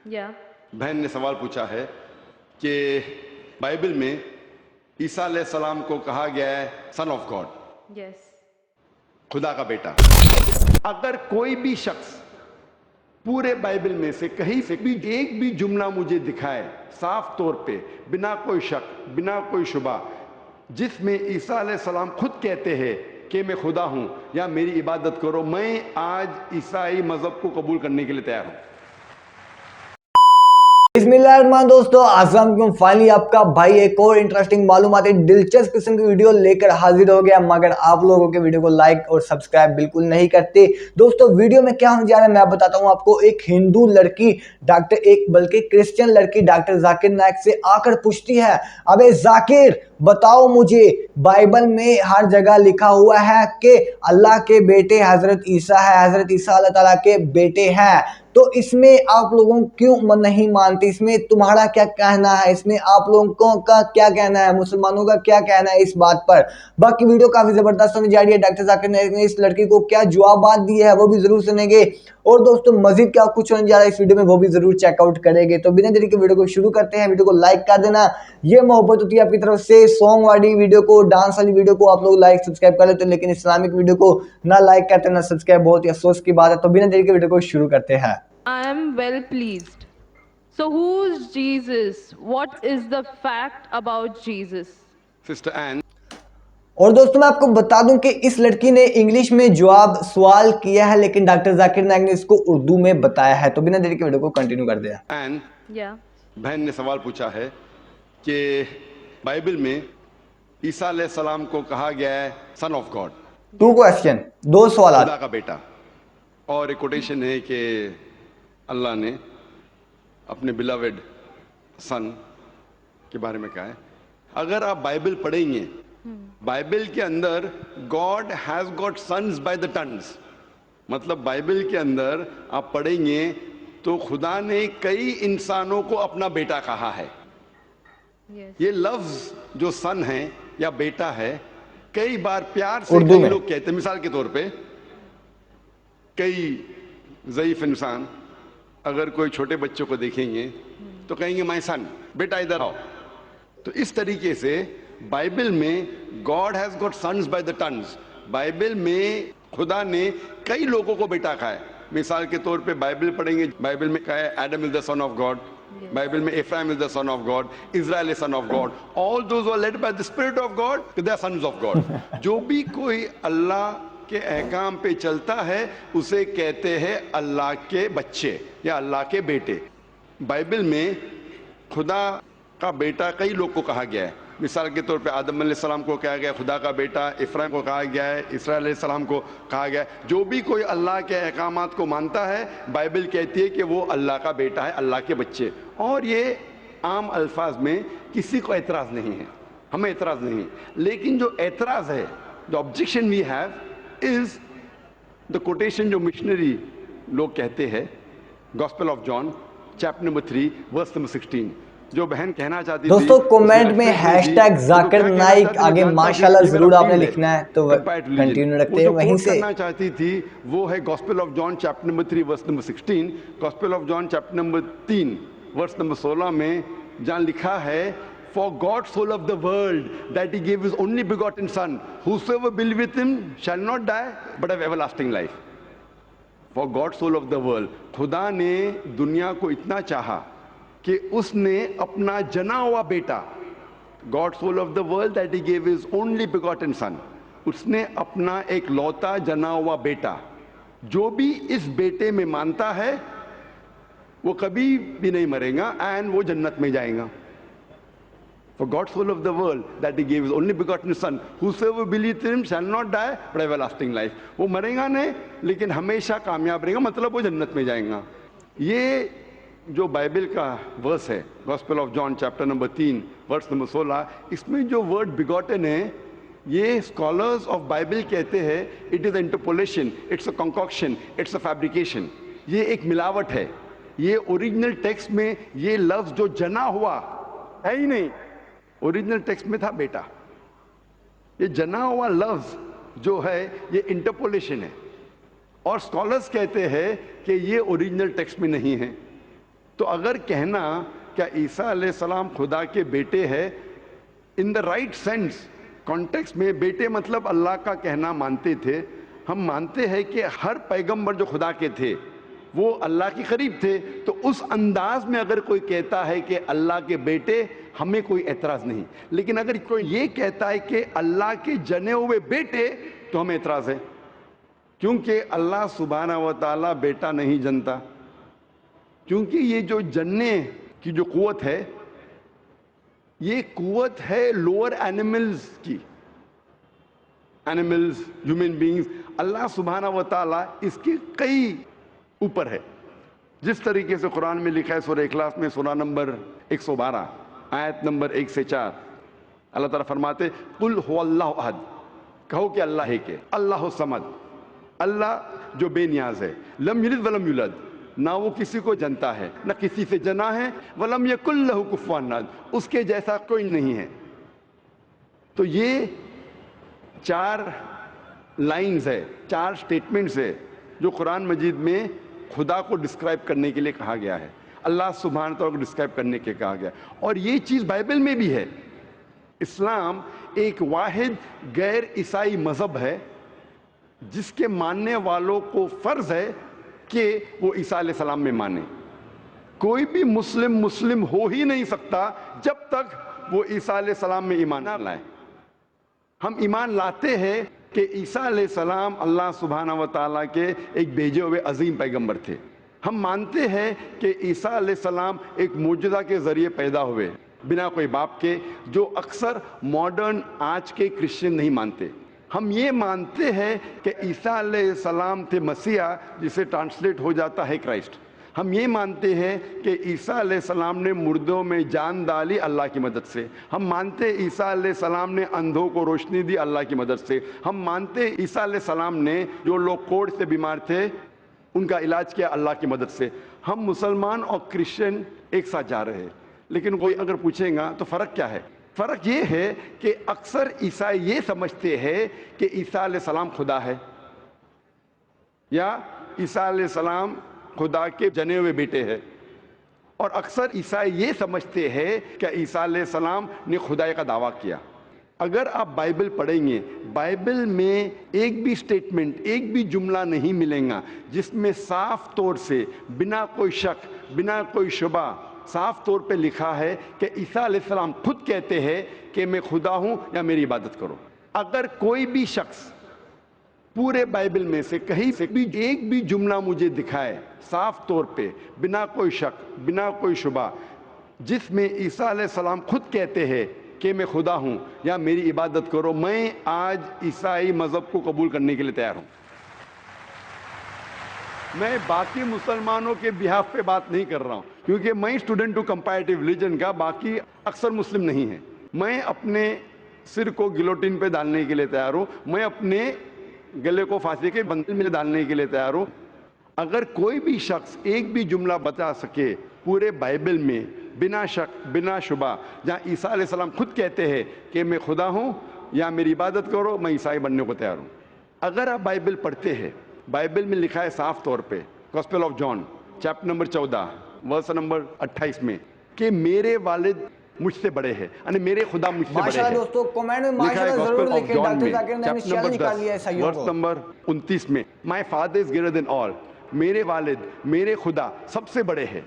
بہن نے سوال پوچھا ہے کہ بائبل میں عیسیٰ علیہ السلام کو کہا گیا ہے سن آف گاڈ، خدا کا بیٹا۔ اگر کوئی بھی شخص پورے بائبل میں سے کہیں سے بھی ایک بھی جملہ مجھے دکھائے صاف طور پہ، بنا کوئی شک، بنا کوئی شبہ، جس میں عیسیٰ علیہ السلام خود کہتے ہیں کہ میں خدا ہوں یا میری عبادت کرو، میں آج عیسائی مذہب کو قبول کرنے کے لیے تیار ہوں۔ بسم اللہ الرحمن دوستو، السلام علیکم۔ فائنلی آپ کا بھائی ایک اور انٹرسٹنگ معلوماتی دلچسپ قسم کی ویڈیو لے کر حاضر ہو گیا، مگر آپ لوگوں کے ویڈیو کو لائک اور سبسکرائب بالکل نہیں کرتے۔ دوستو ویڈیو میں کیا ہونے جا رہا ہے میں بتاتا ہوں آپ کو۔ ایک ہندو لڑکی بلکہ کرسچن لڑکی ڈاکٹر ذاکر نائک سے آ کر پوچھتی ہے، ابے ذاکر بتاؤ مجھے، بائبل میں ہر جگہ لکھا ہوا ہے کہ اللہ کے بیٹے حضرت عیسیٰ ہے، حضرت عیسیٰ اللہ تعالیٰ کے بیٹے ہیں، تو اس میں آپ لوگوں کیوں نہیں مانتے؟ اس میں تمہارا کیا کہنا ہے؟ اس میں آپ لوگوں کا کیا کہنا ہے؟ مسلمانوں کا کیا کہنا ہے اس بات پر؟ باقی ویڈیو کافی زبردست ہونے جا رہی ہے۔ ڈاکٹر ذاکر نائک نے اس لڑکی کو کیا جوابات دیے ہیں وہ بھی ضرور سنیں گے، اور دوستو مزید کیا کچھ ہونے جا رہا ہے اس ویڈیو میں وہ بھی ضرور چیک آؤٹ کریں گے۔ تو بنا دیری کے ویڈیو کو شروع کرتے ہیں۔ ویڈیو کو لائک کر دینا، یہ محبت ہوتی ہے آپ کی طرف سے۔ سانگ والی ویڈیو کو، ڈانس والی ویڈیو کو آپ لوگ لائک سبسکرائب کر لیتے ہیں، لیکن اسلامک ویڈیو کو نہ لائک کرتے نہ سبسکرائب، بہت ہی افسوس کی بات ہے۔ تو بنا دیری کے ویڈیو کو شروع کرتے ہیں۔ I am well pleased. So who's Jesus? What is the fact about Jesus? Sister Ann, اور دوستوں میں آپ کو بتا دوں کہ اس لڑکی نے انگلش میں سوال کیا ہے، لیکن ڈاکٹر ذاکر نائک نے اس کو اردو میں بتایا ہے۔ تو بنا دیری کے ویڈیو کو کنٹینیو کر دیں۔ Ann Yeah. بہن نے سوال پوچھا ہے کہ بائبل میں عیسیٰ علیہ السلام کو کہا گیا ہے سن آف گاڈ، ٹو کوسچن، دو سوالات۔ خدا کا بیٹا، اور ایک کوٹیشن ہے کہ اللہ نے اپنے بلاوڈ سن کے بارے میں کہا ہے۔ اگر آپ بائبل پڑھیں گے، بائبل کے اندر God has got sons by the tons, مطلب بائبل کے اندر آپ پڑھیں گے تو خدا نے کئی انسانوں کو اپنا بیٹا کہا ہے۔ Yes. یہ لفظ جو سن ہے یا بیٹا ہے کئی بار پیار سے اردو کئی میں لوگ کہتے ہیں۔ مثال کے طور پہ کئی ضعیف انسان اگر کوئی چھوٹے بچوں کو دیکھیں گے تو کہیں گے مائی سن، بیٹا ادھر آؤ۔ تو اس طریقے سے بائبل میں God has got sons by the tons, bible میں خدا نے کئی لوگوں کو بیٹا کہا ہے۔ مثال کے طور پہ بائبل پڑھیں گے، بائبل میں کہا ہے Adam is the son of God, Bible میں Ephraim is the son of God, Israel is son of God, all those are led by the spirit of God, they are sons of God. جو بھی کوئی اللہ کے احکام پہ چلتا ہے اسے کہتے ہیں اللہ کے بچے یا اللہ کے بیٹے۔ بائبل میں خدا کا بیٹا کئی لوگ کو کہا گیا ہے۔ مثال کے طور پہ آدم علیہ السلام کو کہا گیا ہے خدا کا بیٹا، افرایم کو کہا گیا ہے، اسرائیل علیہ السلام کو کہا گیا ہے۔ جو بھی کوئی اللہ کے احکامات کو مانتا ہے بائبل کہتی ہے کہ وہ اللہ کا بیٹا ہے، اللہ کے بچے۔ اور یہ عام الفاظ میں کسی کو اعتراض نہیں ہے، ہمیں اعتراض نہیں ہے، لیکن جو اعتراض ہے، جو objection we have is the quotation جو مشنری لوگ کہتے ہیں، gospel of John chapter number 3 verse number 16۔ جو بہن کہنا چاہتی تھی دوستو کومنٹ میں ہیش ٹیگ ذاکر نائک آگے ماشاءاللہ ضرور آپ نے لکھنا ہے، تو کنٹینیو رکھتے ہیں وہیں سے۔ کرنا چاہتی تھی وہ ہے gospel of John chapter number 3 verse number 16۔ Gospel of John chapter number 3 verse number 16 میں جہاں لکھا ہے For God so loved the world that he gave his only begotten son, whosoever believeth with him shall not die but have everlasting life. For God so loved the world. خدا نے دنیا کو اتنا چاہا کہ اس نے اپنا جنا ہوا بیٹا، God so loved the world that he gave his only begotten son، اس نے اپنا ایک لوتا جنا ہوا بیٹا، جو بھی اس بیٹے میں مانتا ہے وہ کبھی بھی نہیں مرے گا اینڈ وہ جنت میں جائے گا۔ For God so loved the world that he gave his only begotten son, whosoever believeth in him shall not die but have everlasting life۔ وہ مرے گا نہیں لیکن ہمیشہ کامیاب رہے گا، مطلب وہ جنت میں جائیں گا۔ یہ جو بائبل کا ورس ہے gospel of John chapter number 3 verse number 16، اس میں جو ورڈ بیگوٹن ہے یہ اسکالرز آف بائبل کہتے ہیں it is interpolation, it's a concoction, it's a fabrication. یہ ایک ملاوٹ ہے۔ یہ اوریجنل ٹیکسٹ میں یہ لفظ جو جنا ہوا ہے ہی نہیں، اوریجنل ٹیکسٹ میں تھا بیٹا۔ یہ جنا ہوا لفظ جو ہے یہ انٹرپولیشن ہے، اور اسکالرز کہتے ہیں کہ یہ اوریجنل ٹیکسٹ میں نہیں ہے۔ تو اگر کہنا کیا عیسیٰ علیہ السلام خدا کے بیٹے ہے ان دا رائٹ سینس کانٹیکس میں، بیٹے مطلب اللہ کا کہنا مانتے تھے. ہم مانتے ہیں کہ ہر پیغمبر جو خدا کے تھے وہ اللہ کے قریب تھے، تو اس انداز میں اگر کوئی کہتا ہے کہ اللہ کے بیٹے، ہمیں کوئی اعتراض نہیں. لیکن اگر کوئی یہ کہتا ہے کہ اللہ کے جنے ہوئے بیٹے، تو ہمیں اعتراض ہے، کیونکہ اللہ سبحانہ و تعالیٰ بیٹا نہیں جنتا. کیونکہ یہ جو جننے کی جو قوت ہے، یہ قوت ہے لوور اینیملز کی، اینیملز، ہیومن بینگز. اللہ سبحانہ و تعالیٰ اس کے کئی اوپر ہے. جس طریقے سے قرآن میں لکھا ہے سورہ اخلاص میں سورہ نمبر 112 آیت نمبر 1 سے 4، اللہ تعالیٰ فرماتے قل هو اللہ احد، کہو کہ اللہ ہے کہ اللہ الصمد، اللہ جو بے نیاز ہے، لم یلد ولم یولد، نہ وہ کسی کو جنتا ہے نہ کسی سے جنا ہے، ولم یکن لہ کفوا احد، اس کے جیسا کوئی نہیں ہے. تو یہ 4 لائنز ہے، 4 سٹیٹمنٹس ہے جو قرآن مجید میں خدا کو ڈسکرائب کرنے کے لیے کہا گیا ہے، اللہ سبحانہ تعالیٰ کو ڈسکرائب کرنے کے کہا گیا. اور یہ چیز بائبل میں بھی ہے. اسلام ایک واحد غیر عیسائی مذہب ہے جس کے ماننے والوں کو فرض ہے کہ وہ عیسیٰ علیہ السلام میں مانے. کوئی بھی مسلم ہو ہی نہیں سکتا جب تک وہ عیسیٰ علیہ السلام میں ایمان نہ لائے. ہم ایمان لاتے ہیں کہ عیسیٰ علیہ السلام اللہ سبحانہ و تعالیٰ کے ایک بھیجے ہوئے عظیم پیغمبر تھے. ہم مانتے ہیں کہ عیسیٰ علیہ السلام ایک معجزہ کے ذریعے پیدا ہوئے بنا کوئی باپ کے، جو اکثر ماڈرن آج کے کرسچن نہیں مانتے. ہم یہ مانتے ہیں کہ عیسیٰ علیہ السلام تھے مسیح، جسے ٹرانسلیٹ ہو جاتا ہے کرائسٹ. ہم یہ مانتے ہیں کہ عیسیٰ علیہ السلام نے مردوں میں جان ڈالی اللہ کی مدد سے. ہم مانتے ہیں عیسیٰ علیہ السلام نے اندھوں کو روشنی دی اللہ کی مدد سے. ہم مانتے ہیں عیسیٰ علیہ السلام نے جو لوگ کوڑ سے بیمار تھے ان کا علاج کیا اللہ کی مدد سے. ہم مسلمان اور کرسچن ایک ساتھ جا رہے ہیں. لیکن کوئی اگر پوچھے گا تو فرق کیا ہے؟ فرق یہ ہے کہ اکثر عیسائی یہ سمجھتے ہیں کہ عیسیٰ علیہ السلام خدا ہے، یا عیسیٰ علیہ السلام خدا کے جنے ہوئے بیٹے ہیں. اور اکثر عیسائی یہ سمجھتے ہیں کہ عیسیٰ علیہ السلام نے خدائی کا دعویٰ کیا. اگر آپ بائبل پڑھیں گے، بائبل میں ایک بھی سٹیٹمنٹ، ایک بھی جملہ نہیں ملے گا جس میں صاف طور سے بنا کوئی شک، بنا کوئی شبہ صاف طور پہ لکھا ہے کہ عیسیٰ علیہ السلام خود کہتے ہیں کہ میں خدا ہوں یا میری عبادت کرو. اگر کوئی بھی شخص پورے بائبل میں سے کہیں سے بھی ایک بھی جملہ مجھے دکھائے صاف طور پہ بنا کوئی شک، بنا کوئی شبہ، جس میں عیسیٰ علیہ السلام خود کہتے ہیں کہ میں خدا ہوں یا میری عبادت کرو، میں آج عیسائی مذہب کو قبول کرنے کے لیے تیار ہوں. میں باقی مسلمانوں کے بہاف پہ بات نہیں کر رہا ہوں، کیونکہ میں اسٹوڈنٹ ہوں کمپیریٹیو ریلیجن کا، باقی اکثر مسلم نہیں ہیں. میں اپنے سر کو گلوٹین پہ ڈالنے کے لیے تیار ہوں، میں اپنے گلے کو پھانسی کے بندل میں ڈالنے کے لیے تیار ہوں. اگر کوئی بھی شخص ایک بھی جملہ بتا سکے پورے بائبل میں بنا شک، بنا شبہ، جہاں عیسیٰ علیہ السلام خود کہتے ہیں کہ میں خدا ہوں یا میری عبادت کرو، میں عیسائی بننے کو تیار ہوں. اگر آپ بائبل پڑھتے ہیں، بائبل میں لکھا ہے صاف طور پہ gospel of John chapter number 14 verse number 28 میں کہ میرے والد مجھ سے بڑے ہیں، یعنی میرے خدا مجھ سے بڑے ہیں. ماشاءاللہ دوستو کمنٹ میں ماشاءاللہ ضرور لکھیں. ڈاکٹر ذاکر نے چیلنج کر لیا ہے صحیح ورس نمبر 29 میں my father is greater than آل، میرے والد، میرے خدا سب سے بڑے ہیں.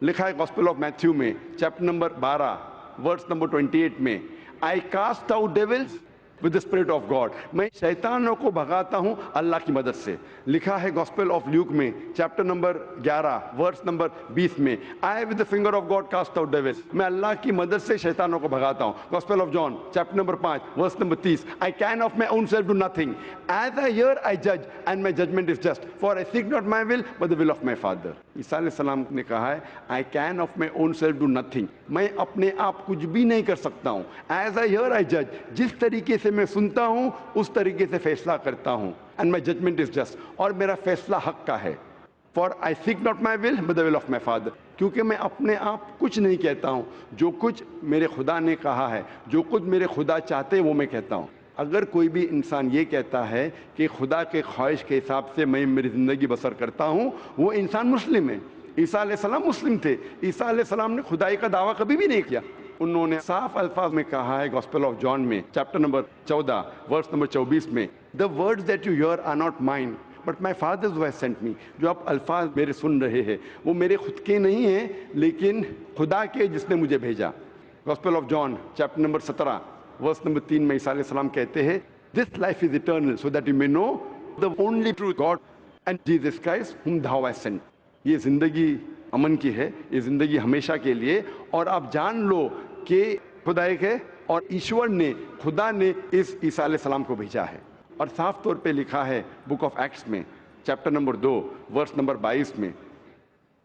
لکھا ہے گاسپل آف میتھیو میں چیپٹر نمبر 12 ورس نمبر 28 میں I cast out devils with the spirit of God، میں شیطانوں کو بھگاتا ہوں اللہ کی مدد سے. لکھا ہے گاسپل آف لیوک میں چیپٹر نمبر 11 ورس نمبر 20 میں I with the finger of God cast out devils، میں اللہ کی مدد سے شیطانوں کو بھگاتا ہوں. Gospel of John chapter number 5 verse number 30 I can of my own self do nothing، as I hear I judge and my judgment is just، for I seek not my will but the will of my Father. عیسیٰ علیہ السلام نے کہا ہے I can of my own self do nothing، میں اپنے آپ کچھ بھی نہیں کر سکتا ہوں. as I hear I judge، جس طریقے سے میں سنتا ہوں اس طریقے سے فیصلہ کرتا ہوں. and my judgment is just، اور میرا فیصلہ حق کا ہے. for I seek not my will but the will of my Father، کیونکہ میں اپنے آپ کچھ نہیں کہتا ہوں، جو کچھ میرے خدا نے کہا ہے، جو کچھ میرے خدا چاہتے وہ میں کہتا ہوں. اگر کوئی بھی انسان یہ کہتا ہے کہ خدا کے خواہش کے حساب سے میں میری زندگی بسر کرتا ہوں، وہ انسان مسلم ہے. عیسیٰ علیہ السلام مسلم تھے. عیسیٰ علیہ السلام نے خدائی کا دعویٰ کبھی بھی نہیں کیا. انہوں نے صاف الفاظ میں کہا ہے گاسپل آف جان میں چیپٹر نمبر 14 ورس نمبر 24 میں, the words that you hear are not mine but my father who has sent me. جو آپ الفاظ میرے سن رہے ہیں وہ میرے خود کے نہیں ہیں لیکن خدا کے جس نے مجھے بھیجا. Gospel of John chapter number 17 verse number 3 میں عیسیٰ علیہ السلام کہتے ہیں this life is eternal so that you may know the only true God and Jesus Christ whom thou hast sent. یہ زندگی امن کی ہے, یہ زندگی ہمیشہ کے لیے, اور آپ جان لو کہ خدا ایک ہے اور ایشور نے, خدا نے اس عیسیٰ علیہ السلام کو بھیجا ہے. اور صاف طور پہ لکھا ہے بک آف ایکٹس میں چیپٹر نمبر 2 ورس نمبر 22 میں,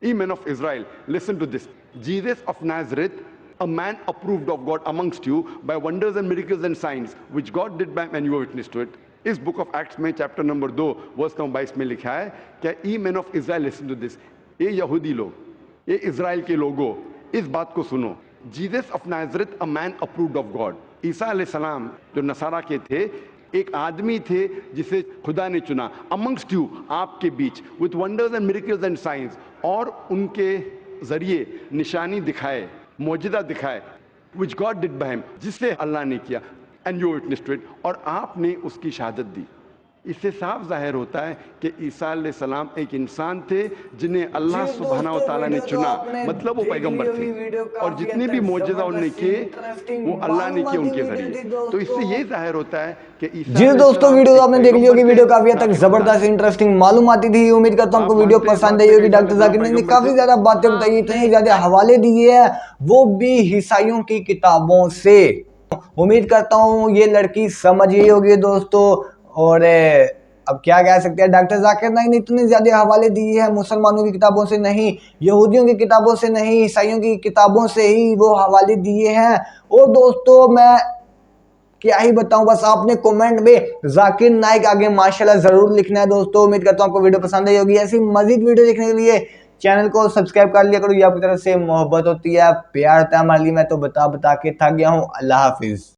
Ye men of Israel, listen to this. Jesus of Nazareth, a man approved of God amongst you by wonders and miracles and signs, which God did by him and you were witness to it. اس book of acts میں chapter number 2 verse number 22 میں لکھا ہے کہ ای مین of Israel listen to this, یہ یہودی لوگ, یہ اسرائیل کے لوگوں, اس بات کو سنو. Jesus of Nazareth a man approved of God. عیسیٰ علیہ السلام جو نصارہ کے تھے ایک آدمی تھے جسے خدا نے چنا, amongst you, آپ کے بیچ, with wonders and miracles and signs, اور ان کے ذریعے نشانی دکھائے, معجزہ دکھائے, which God did by him, جس سے اللہ نے کیا, and you witnessed to it, اور آپ نے اس کی شہادت دی. اس سے صاف ظاہر ہوتا ہے کہ عیسیٰ علیہ السلام ایک انسان تھے جنہیں اللہ سبحانہ و تعالیٰ نے چنا, مطلب وہ پیغمبر تھے, اور جتنے بھی معجزہ انہوں نے کیے وہ اللہ نے کیے ان کے ذریعے. تو اس سے یہ ظاہر ہوتا ہے کہ جی دوستوں ویڈیو آپ نے دیکھ لی ہوگی, ویڈیو کافی حد تک زبردست انٹرسٹنگ معلوماتی تھی. امید کرتا ہوں آپ کو ویڈیو پسند آئی ہوگی. ڈاکٹر ذاکر نے کافی زیادہ باتیں بتائی, اتنے زیادہ حوالے دیے ہیں, وہ بھی عیسائیوں کی کتابوں سے. امید کرتا ہوں یہ لڑکی سمجھ گئی ہوگی دوستوں. اور اب کیا کہہ سکتے ہیں, ڈاکٹر ذاکر نائک نے اتنے زیادہ حوالے دیے ہیں, مسلمانوں کی کتابوں سے نہیں, یہودیوں کی کتابوں سے نہیں, عیسائیوں کی کتابوں سے ہی وہ حوالے دیے ہیں. اور دوستوں میں کیا ہی بتاؤں, بس آپ نے کومنٹ میں ذاکر نائک آگے ماشاءاللہ ضرور لکھنا ہے دوستوں. امید کرتا ہوں آپ کو ویڈیو پسند آئی ہوگی. ایسی مزید ویڈیو دیکھنے کے لیے چینل کو سبسکرائب کر لیا کرو. یہ آپ کی طرف سے محبت ہوتی ہے, پیار ہوتا ہے ہمارے لیے. میں تو بتا کے تھک گیا ہوں. اللہ حافظ.